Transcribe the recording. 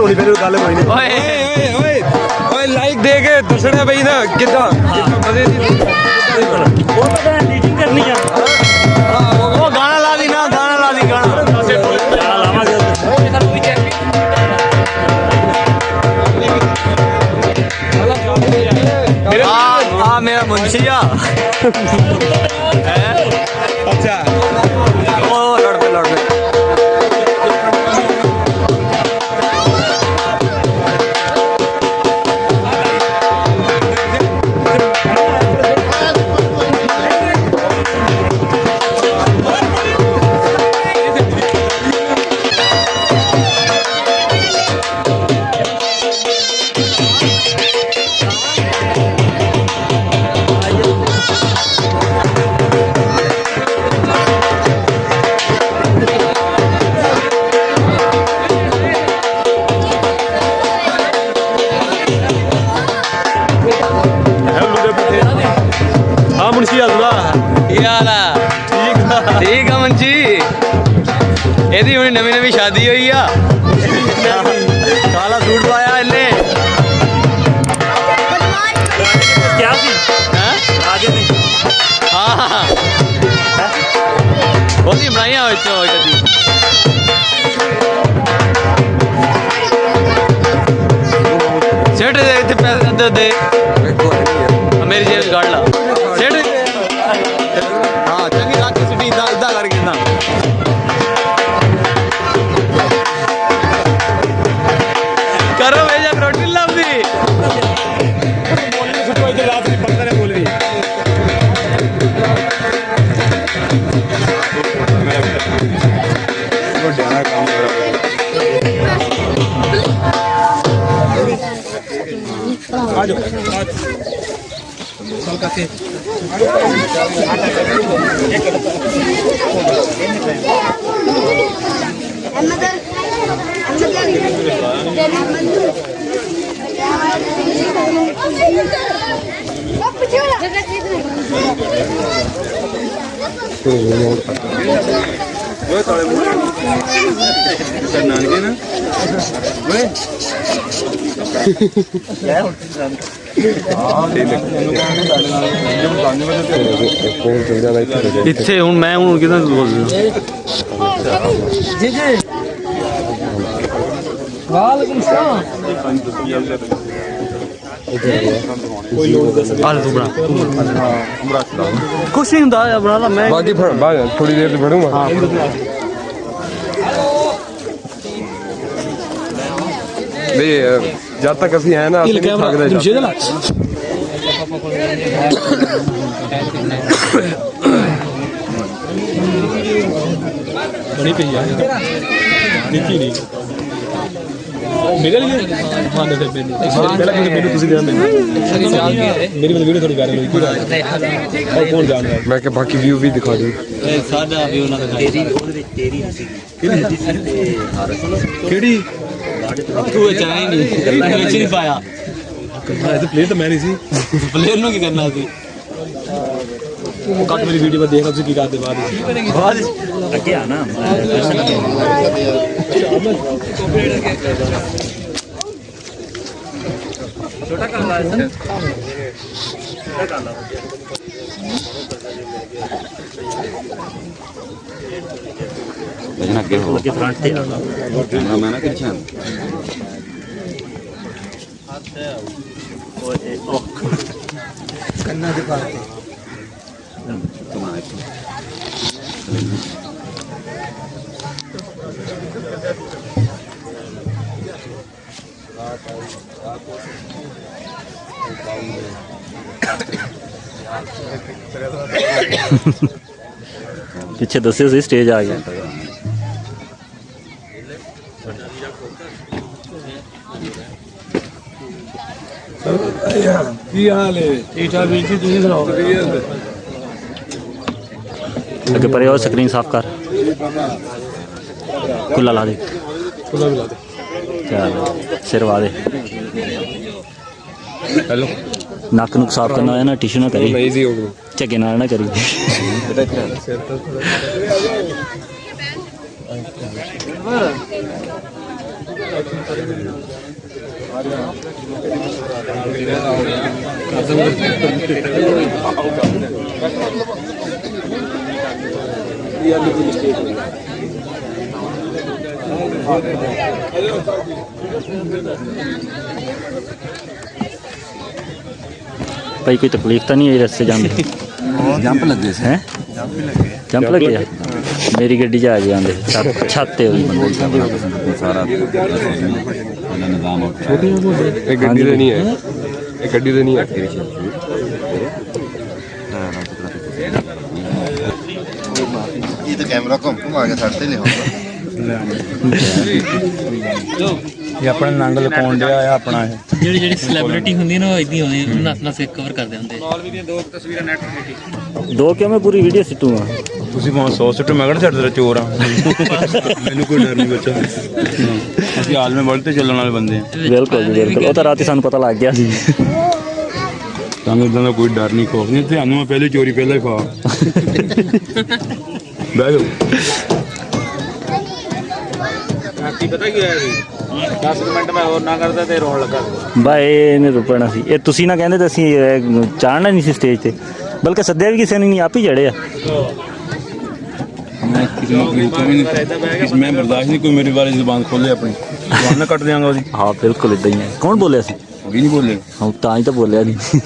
ਹੋਣੀ ਫਿਰ ਗੱਲ ਕੋਈ ਨਹੀਂ। ਓਏ ਓਏ ਓਏ ਲਾਈਕ ਦੇ ਕੇ ਦੱਸਣਾ ਬਈ ਨਾ ਕਿੱਦਾਂ ਮਜ਼ੇ ਦੀ ਉਹ ਪਤਾ ਐਡੀਟਿੰਗ ਕਰਨੀ ਆ। ਉਹ ਗਾਣਾ ਲਾ ਦੀ ਨਾ ਗਾਣਾ ਲਾ ਦੀ ਗਾਣਾ ਲਾਵਾਂਗੇ। हाँ मेरा मुंशिया अच्छा ओ लड़ पे ठीक है मुंशी एदी हुणी नवी नवी शादी हुई आ काला सूट पाया इन्हें क्या सी आगे नहीं हाँ बहुत ही बनाई कभी सेठ दे पैसे दे मेरी जेब काट ला सेठ हाँ चंगी रात सिटी इदा करके ना करो भेजा रोटी लंबी रात में पकड़ बोल रही नानके ना इत्थे हुण मैं हुण किदां बोल जी जी वालेकुम सलाम कोई लोग हाल तू बना कुछ नहीं हुंदा बना ला मैं बाकी थोड़ी देर से बढ़ूंगा हां नहीं जब तक असि है ना असि नहीं थकदे बड़ी पई है देखी नहीं मेरे लिए मान दे पहले मेरे तुसी दे मेरी वीडियो थोड़ी कर लो और कौन जान रहा मैं के बाकी व्यू भी दिखा दूं सादा व्यू ना दिखा तेरी केड़ी तू चाहे नहीं गल्ला विच नहीं पाया करना है तो प्लेयर तो मैं नहीं सी प्लेयर नु की करना सी कट मेरी वीडियो पर देखना तुसी की करदे बाद आगे आना छोटा कर ला छोटा कर ला लेकिन आगे हो के फ्रंट पे मैं ना पीछे कन्ना के पास तुम्हारे पीछे दस्यो सी स्टेज आ गया की हाल है ठीक ठाक बीच तुम सुनाओ अगे परे और स्क्रीन साफ कर खुला ला दे खुला भी ला दे चल सिर वा दे हेलो नक नुक साफ करना है ना टिश्यू ना करी झगे नाल ना करी भाई कोई तकलीफ तो नहीं है रस्ते जाने जंप लगे से हैं जंप लगे आ मेरी गड्डी च आ गए आंदे छत ते होई बंदे सारा निजाम ਇਹ ਗੱਡੀ ਦੇ ਨਹੀਂ ਹੈ ਇਹ ਗੱਡੀ ਦੇ ਨਹੀਂ ਹੈ ये तो कैमरा घूम आ गया साढ़े ले ਇਹ ਆਪਣਾ ਨੰਗ ਲਕਾਉਣ ਡਿਆ ਆ ਆਪਣਾ ਇਹ ਜਿਹੜੀ ਸੈਲੀਬ੍ਰਿਟੀ ਹੁੰਦੀ ਨਾ ਉਹ ਇਦਾਂ ਹੁੰਦੀ ਨੱਸ ਨੱਸ ਕੇ ਕਵਰ ਕਰਦੇ ਹੁੰਦੇ दो क्यों मैं पूरी वीडियो सिटूंगा ਤੁਸੀਂ ਭਾਵੇਂ 100 ਸਿੱਟ ਮੈਂ ਕਿਹੜਾ ਛੱਡ ਤੇਰਾ ਚੋਰ ਆ ਮੈਨੂੰ ਕੋਈ ਡਰ ਨਹੀਂ ਬੱਚਾ ਅਸੀਂ ਆਲਮੇ ਵੱਲ ਤੇ ਚੱਲਣ ਵਾਲੇ ਬੰਦੇ ਆ बिल्कुल जी बिल्कुल वो तो रात ही सानू पता लग गया सी ਸਾਨੂੰ ਇਦਾਂ ਦਾ ਕੋਈ ਡਰ ਨਹੀਂ ਖੌਫ ਨਹੀਂ ਤੁਹਾਨੂੰ ਮੈਂ ਪਹਿਲੇ ਚੋਰੀ ਪਹਿਲਾਂ ਹੀ ਖਾ ਬਹਿ ਜਾਓ ਪਤਾ ਕੀ ਹੋਇਆ ਸੀ 10 ਮਿੰਟ ਮੈਂ ਹੋਰ ਨਾ ਕਰਦਾ ਤੇ ਰੋਣ ਲੱਗਾ भाई ਇਹਨੇ ਰੁਪਣਾ ਸੀ ਇਹ ਤੁਸੀਂ ਨਾ ਕਹਿੰਦੇ ਤਾਂ ਅਸੀਂ ਚਾੜਨਾ ਨਹੀਂ ਸੀ ਸਟੇਜ ਤੇ ਬਲਕਿ ਸੱਦਿਆ ਵੀ ਕਿਸੇ ਨੇ ਨਹੀਂ ਆਪ ਹੀ ਚੜੇ ਆ मैं बर्दाश्त नहीं कोई मेरे बारे जुबान खोले अपनी जुबान ना कट देंगे उसकी हाँ बिल्कुल इदा ही है कौन बोलिया सी अभी नहीं बोले हाँ तां ही तो बोलिया नहीं